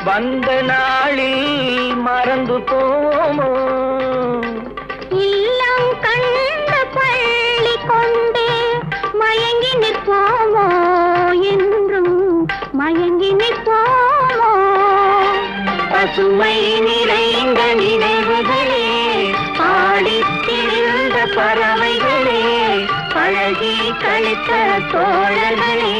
வந்த நாளில் மறந்து போமோ இல்லம் கண்ட பள்ளி கொண்டே மயங்கி நிற்போமோ என்றும் மயங்கி நிற்போமோ பசுமை நிறைந்த நினைவுகளே பாடித்திருந்த பறவைகளே பழகி கழித்த தோழர்களே